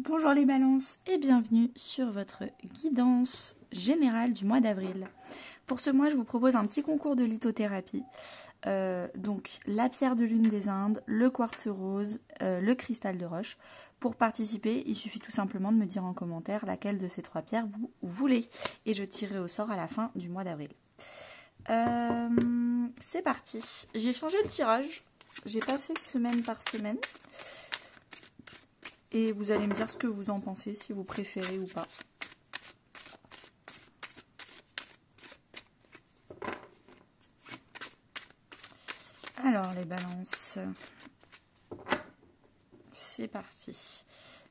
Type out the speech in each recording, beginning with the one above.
Bonjour les balances et bienvenue sur votre guidance générale du mois d'avril. Pour ce mois, je vous propose un petit concours de lithothérapie. Donc la pierre de lune des Indes, le quartz rose, le cristal de roche. Pour participer, il suffit tout simplement de me dire en commentaire laquelle de ces trois pierres vous voulez. Et je tirerai au sort à la fin du mois d'avril. C'est parti. J'ai changé le tirage. J'ai pas fait semaine par semaine. Et vous allez me dire ce que vous en pensez, si vous préférez ou pas. Alors les balances, c'est parti.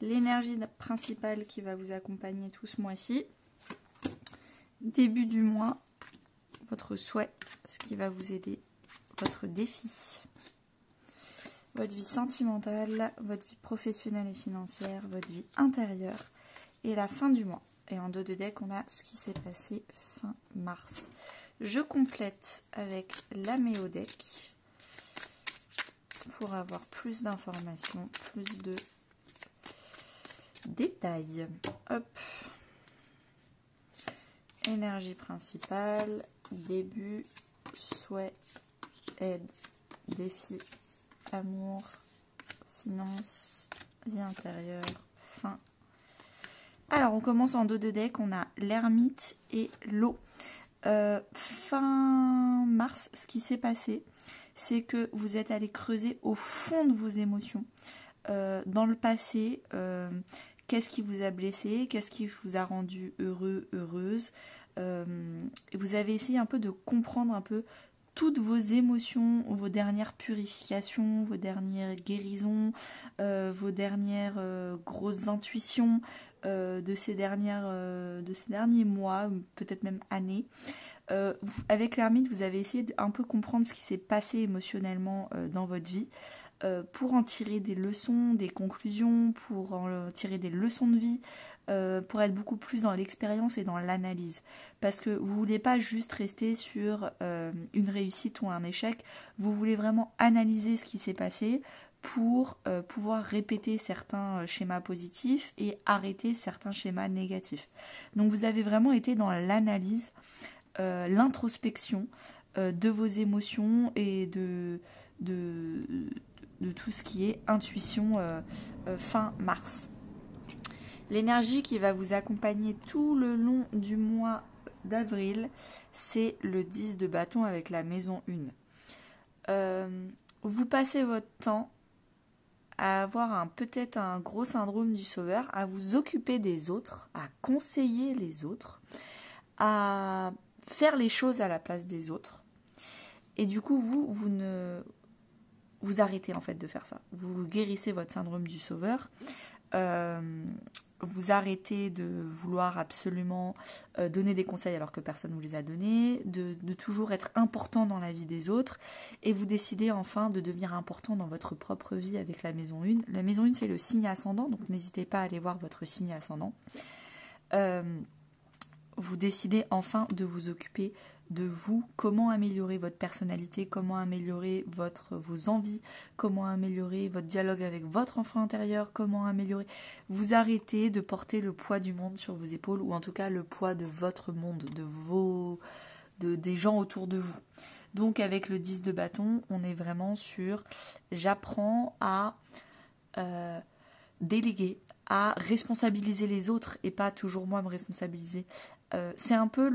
L'énergie principale qui va vous accompagner tout ce mois-ci. Début du mois, votre souhait, ce qui va vous aider, votre défi. Votre vie sentimentale, votre vie professionnelle et financière, votre vie intérieure et la fin du mois. Et en dos de deck, on a ce qui s'est passé fin mars. Je complète avec la Méo deck pour avoir plus d'informations, plus de détails. Hop. Énergie principale, début, souhait, aide, défi, amour, finance, vie intérieure, fin. Alors on commence en dos de deck, on a l'ermite et l'eau. Fin mars, ce qui s'est passé, c'est que vous êtes allé creuser au fond de vos émotions. Dans le passé, qu'est-ce qui vous a blessé, qu'est-ce qui vous a rendu heureux, heureuse. Vous avez essayé un peu de comprendre un peu toutes vos émotions, vos dernières purifications, vos dernières guérisons, vos dernières grosses intuitions de ces derniers mois, peut-être même années. Avec l'ermite, vous avez essayé d'un peu comprendre ce qui s'est passé émotionnellement dans votre vie pour en tirer des leçons, des conclusions, pour en tirer des leçons de vie, pour être beaucoup plus dans l'expérience et dans l'analyse. Parce que vous ne voulez pas juste rester sur une réussite ou un échec, vous voulez vraiment analyser ce qui s'est passé pour pouvoir répéter certains schémas positifs et arrêter certains schémas négatifs. Donc vous avez vraiment été dans l'analyse, l'introspection de vos émotions et de tout ce qui est intuition fin mars. L'énergie qui va vous accompagner tout le long du mois d'avril, c'est le 10 de bâton avec la maison 1. Vous passez votre temps à avoir peut-être un gros syndrome du sauveur, à vous occuper des autres, à conseiller les autres, à faire les choses à la place des autres. Et du coup, vous arrêtez en fait de faire ça. Vous guérissez votre syndrome du sauveur. Vous arrêtez de vouloir absolument donner des conseils alors que personne ne vous les a donnés, de toujours être important dans la vie des autres, et vous décidez enfin de devenir important dans votre propre vie avec la maison 1. La maison 1, c'est le signe ascendant, donc n'hésitez pas à aller voir votre signe ascendant. Vous décidez enfin de vous occuper de vous, comment améliorer votre personnalité, comment améliorer vos envies, comment améliorer votre dialogue avec votre enfant intérieur, comment améliorer... Vous arrêtez de porter le poids du monde sur vos épaules, ou en tout cas le poids de votre monde, des gens autour de vous. Donc avec le 10 de bâton, on est vraiment sur j'apprends à déléguer, à responsabiliser les autres et pas toujours moi me responsabiliser. C'est un peu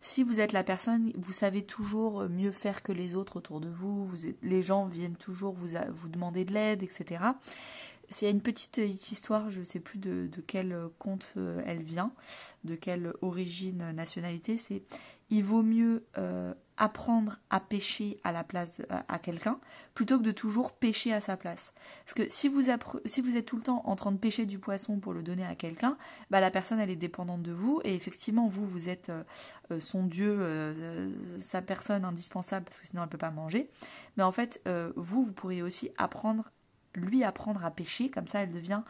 si vous êtes la personne, vous savez toujours mieux faire que les autres autour de vous, les gens viennent toujours vous demander de l'aide, etc. C'est une petite histoire, je ne sais plus de quel conte elle vient, de quelle origine, nationalité, c'est il vaut mieux apprendre à pêcher à la place à quelqu'un plutôt que de toujours pêcher à sa place. Parce que si vous êtes tout le temps en train de pêcher du poisson pour le donner à quelqu'un, bah la personne elle est dépendante de vous et effectivement vous êtes son dieu, sa personne indispensable parce que sinon elle ne peut pas manger. Mais en fait vous pourriez aussi apprendre à pêcher, comme ça elle devient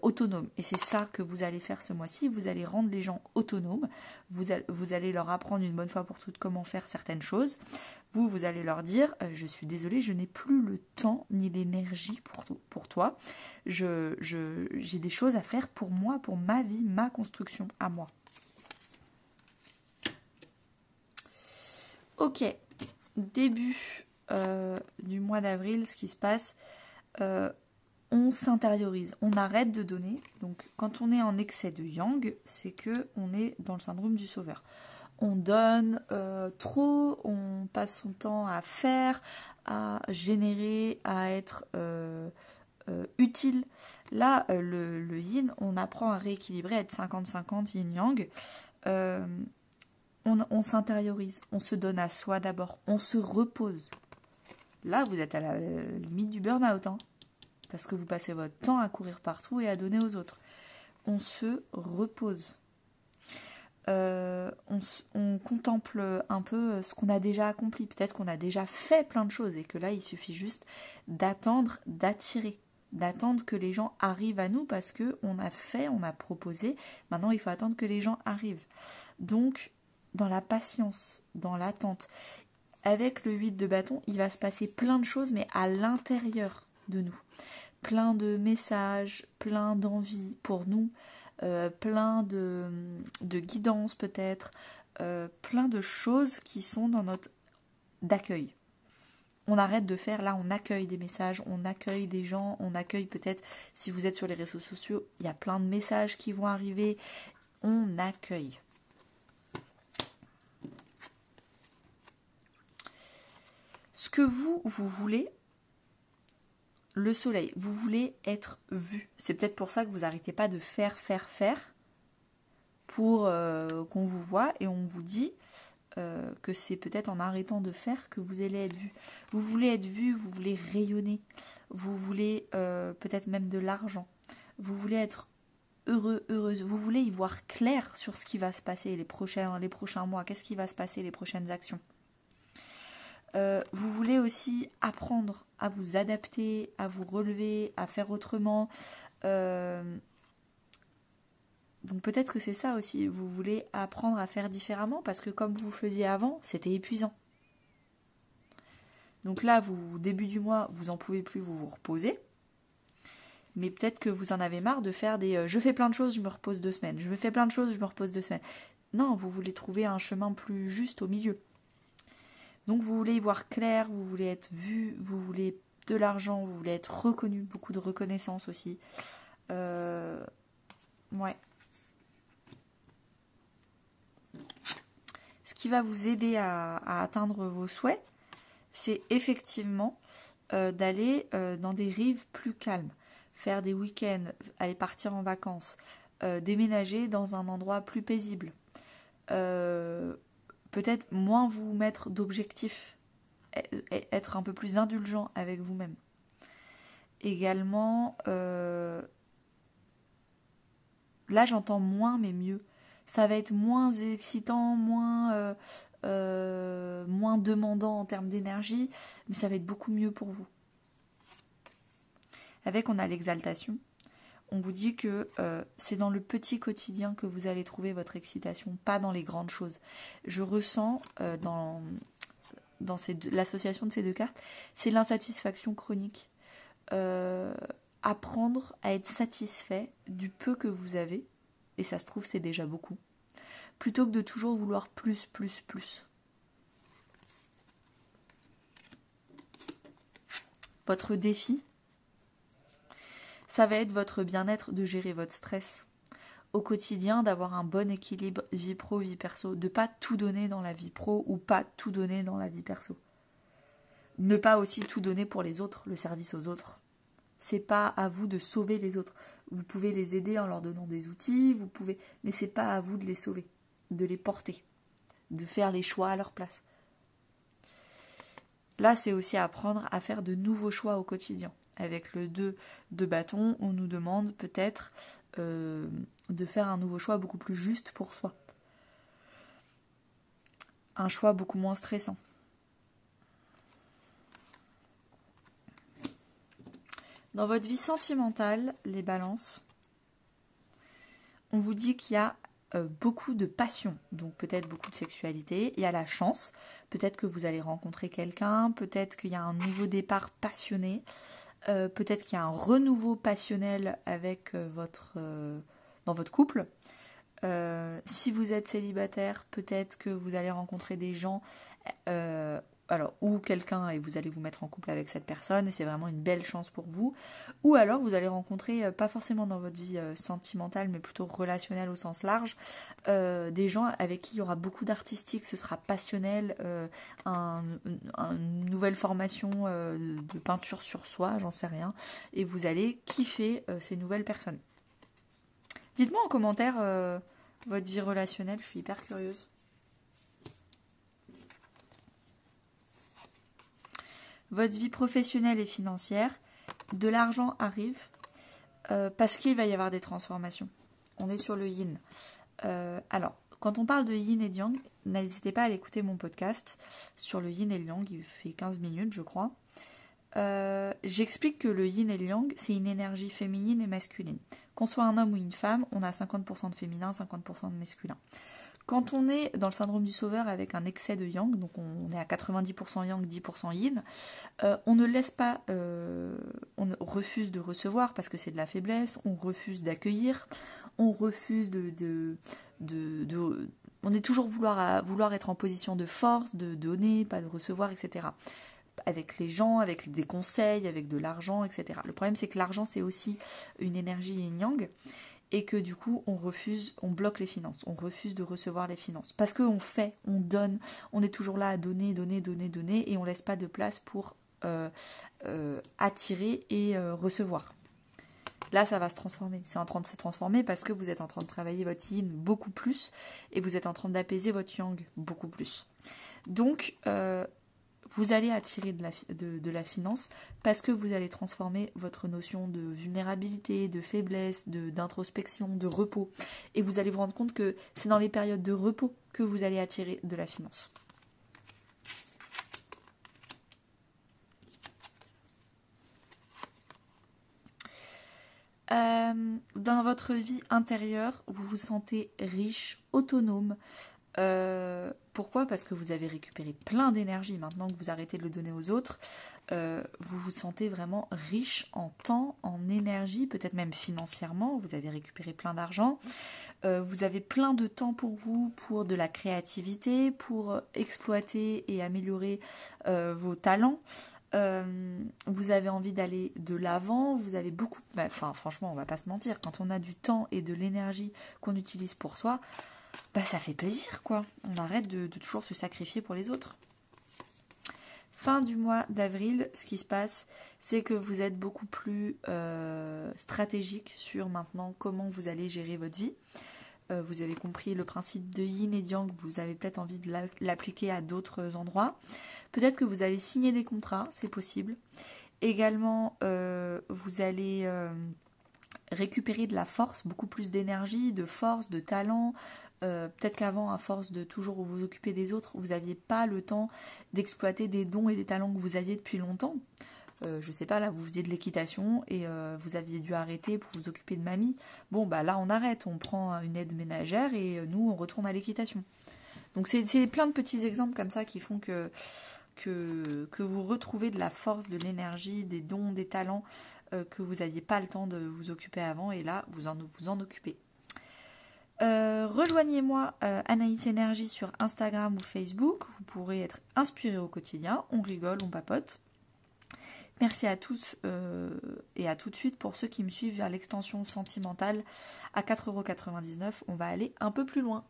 autonome. Et c'est ça que vous allez faire ce mois-ci, vous allez rendre les gens autonomes, vous allez leur apprendre une bonne fois pour toutes comment faire certaines choses, vous allez leur dire je suis désolée, je n'ai plus le temps ni l'énergie pour toi. J'ai des choses à faire pour moi, pour ma vie, ma construction à moi. Ok, début du mois d'avril, ce qui se passe, on s'intériorise, on arrête de donner. Donc quand on est en excès de yang, c'est que on est dans le syndrome du sauveur. On donne trop, on passe son temps à faire, à générer, à être utile. Là, le yin, on apprend à rééquilibrer, à être 50-50 yin-yang. On s'intériorise, on se donne à soi d'abord, on se repose. Là, vous êtes à la limite du burn-out, hein, parce que vous passez votre temps à courir partout et à donner aux autres. On se repose. On contemple un peu ce qu'on a déjà accompli. Peut-être qu'on a déjà fait plein de choses et que là, il suffit juste d'attendre, d'attirer, d'attendre que les gens arrivent à nous parce qu'on a fait, on a proposé. Maintenant, il faut attendre que les gens arrivent. Donc, dans la patience, dans l'attente, avec le 8 de bâton, il va se passer plein de choses, mais à l'intérieur de nous. Plein de messages, plein d'envies pour nous. Plein de guidance peut-être, plein de choses qui sont dans notre d'accueil. On arrête de faire, là on accueille des messages, on accueille des gens, on accueille peut-être, si vous êtes sur les réseaux sociaux, il y a plein de messages qui vont arriver, on accueille. Ce que vous voulez, le soleil, vous voulez être vu. C'est peut-être pour ça que vous n'arrêtez pas de faire pour qu'on vous voit et on vous dit que c'est peut-être en arrêtant de faire que vous allez être vu. Vous voulez être vu, vous voulez rayonner, vous voulez peut-être même de l'argent, vous voulez être heureux, heureuse, vous voulez y voir clair sur ce qui va se passer les prochains mois, qu'est-ce qui va se passer, les prochaines actions. Vous voulez aussi apprendre à vous adapter, à vous relever, à faire autrement. Donc peut-être que c'est ça aussi. Vous voulez apprendre à faire différemment parce que comme vous faisiez avant, c'était épuisant. Donc là, début du mois, vous en pouvez plus, vous vous reposez. Mais peut-être que vous en avez marre de faire des je fais plein de choses, je me repose 2 semaines. Je fais plein de choses, je me repose 2 semaines. Non, vous voulez trouver un chemin plus juste au milieu. Donc vous voulez y voir clair, vous voulez être vu, vous voulez de l'argent, vous voulez être reconnu, beaucoup de reconnaissance aussi. Ouais. Ce qui va vous aider à atteindre vos souhaits, c'est effectivement d'aller dans des rives plus calmes, faire des week-ends, aller partir en vacances, déménager dans un endroit plus paisible. Peut-être moins vous mettre d'objectifs, être un peu plus indulgent avec vous-même. Également, là j'entends moins mais mieux. Ça va être moins excitant, moins demandant en termes d'énergie, mais ça va être beaucoup mieux pour vous. Avec, on a l'exaltation. On vous dit que c'est dans le petit quotidien que vous allez trouver votre excitation, pas dans les grandes choses. Je ressens dans l'association de ces 2 cartes, c'est l'insatisfaction chronique. Apprendre à être satisfait du peu que vous avez, et ça se trouve c'est déjà beaucoup, plutôt que de toujours vouloir plus. Votre défi, ça va être votre bien-être, de gérer votre stress au quotidien, d'avoir un bon équilibre vie pro, vie perso, de pas tout donner dans la vie pro ou pas tout donner dans la vie perso. Ne pas aussi tout donner pour les autres, le service aux autres. C'est pas à vous de sauver les autres. Vous pouvez les aider en leur donnant des outils, mais c'est pas à vous de les sauver, de les porter, de faire les choix à leur place. Là, c'est aussi apprendre à faire de nouveaux choix au quotidien. Avec le 2 de bâton, on nous demande peut-être de faire un nouveau choix beaucoup plus juste pour soi. Un choix beaucoup moins stressant. Dans votre vie sentimentale, les balances, on vous dit qu'il y a beaucoup de passion, donc peut-être beaucoup de sexualité. Il y a la chance, peut-être que vous allez rencontrer quelqu'un, peut-être qu'il y a un nouveau départ passionné, peut-être qu'il y a un renouveau passionnel avec dans votre couple. Si vous êtes célibataire, peut-être que vous allez rencontrer des gens ou quelqu'un et vous allez vous mettre en couple avec cette personne et c'est vraiment une belle chance pour vous. Ou alors vous allez rencontrer, pas forcément dans votre vie sentimentale mais plutôt relationnelle au sens large, des gens avec qui il y aura beaucoup d'artistique, ce sera passionnel, une nouvelle formation de peinture sur soi, j'en sais rien, et vous allez kiffer ces nouvelles personnes. Dites-moi en commentaire votre vie relationnelle, je suis hyper curieuse. Votre vie professionnelle et financière, de l'argent arrive parce qu'il va y avoir des transformations. On est sur le yin. Alors, quand on parle de yin et de yang, n'hésitez pas à aller écouter mon podcast sur le yin et le yang, il fait 15 minutes je crois. J'explique que le yin et le yang, c'est une énergie féminine et masculine. Qu'on soit un homme ou une femme, on a 50% de féminin, 50% de masculin. Quand on est dans le syndrome du sauveur avec un excès de yang, donc on est à 90% yang, 10% yin, on ne laisse pas, on refuse de recevoir parce que c'est de la faiblesse, on refuse d'accueillir, on refuse on est toujours vouloir être en position de force, de donner, pas de recevoir, etc. Avec les gens, avec des conseils, avec de l'argent, etc. Le problème c'est que l'argent c'est aussi une énergie yin-yang et que du coup on bloque les finances, on refuse de recevoir les finances. Parce qu'on fait, on donne, on est toujours là à donner et on laisse pas de place pour attirer et recevoir. Là ça va se transformer, c'est en train de se transformer parce que vous êtes en train de travailler votre yin beaucoup plus et vous êtes en train d'apaiser votre yang beaucoup plus. Donc vous allez attirer de la finance parce que vous allez transformer votre notion de vulnérabilité, de faiblesse, d'introspection, de repos. Et vous allez vous rendre compte que c'est dans les périodes de repos que vous allez attirer de la finance. Dans votre vie intérieure, vous vous sentez riche, autonome. Pourquoi ? Parce que vous avez récupéré plein d'énergie maintenant que vous arrêtez de le donner aux autres. Vous vous sentez vraiment riche en temps, en énergie, peut-être même financièrement. Vous avez récupéré plein d'argent. Vous avez plein de temps pour vous, pour de la créativité, pour exploiter et améliorer vos talents. Vous avez envie d'aller de l'avant, vous avez beaucoup... franchement, on va pas se mentir, quand on a du temps et de l'énergie qu'on utilise pour soi, ça fait plaisir, quoi. On arrête de toujours se sacrifier pour les autres. Fin du mois d'avril, ce qui se passe, c'est que vous êtes beaucoup plus stratégique sur maintenant comment vous allez gérer votre vie. Vous avez compris le principe de yin et de yang, vous avez peut-être envie de l'appliquer à d'autres endroits. Peut-être que vous allez signer des contrats, c'est possible. Également, vous allez récupérer de la force, beaucoup plus d'énergie, de force, de talent. Peut-être qu'avant, à force de toujours vous occuper des autres, vous n'aviez pas le temps d'exploiter des dons et des talents que vous aviez depuis longtemps. Je sais pas, là vous faisiez de l'équitation et vous aviez dû arrêter pour vous occuper de mamie. Bon là on arrête, on prend une aide ménagère et nous on retourne à l'équitation. Donc c'est plein de petits exemples comme ça qui font que vous retrouvez de la force, de l'énergie, des dons, des talents que vous n'aviez pas le temps de vous occuper avant et là vous en occupez. Rejoignez-moi Anaïs Énergie sur Instagram ou Facebook, vous pourrez être inspiré au quotidien, on rigole, on papote. Merci à tous et à tout de suite pour ceux qui me suivent vers l'extension sentimentale à 4,99 €. On va aller un peu plus loin.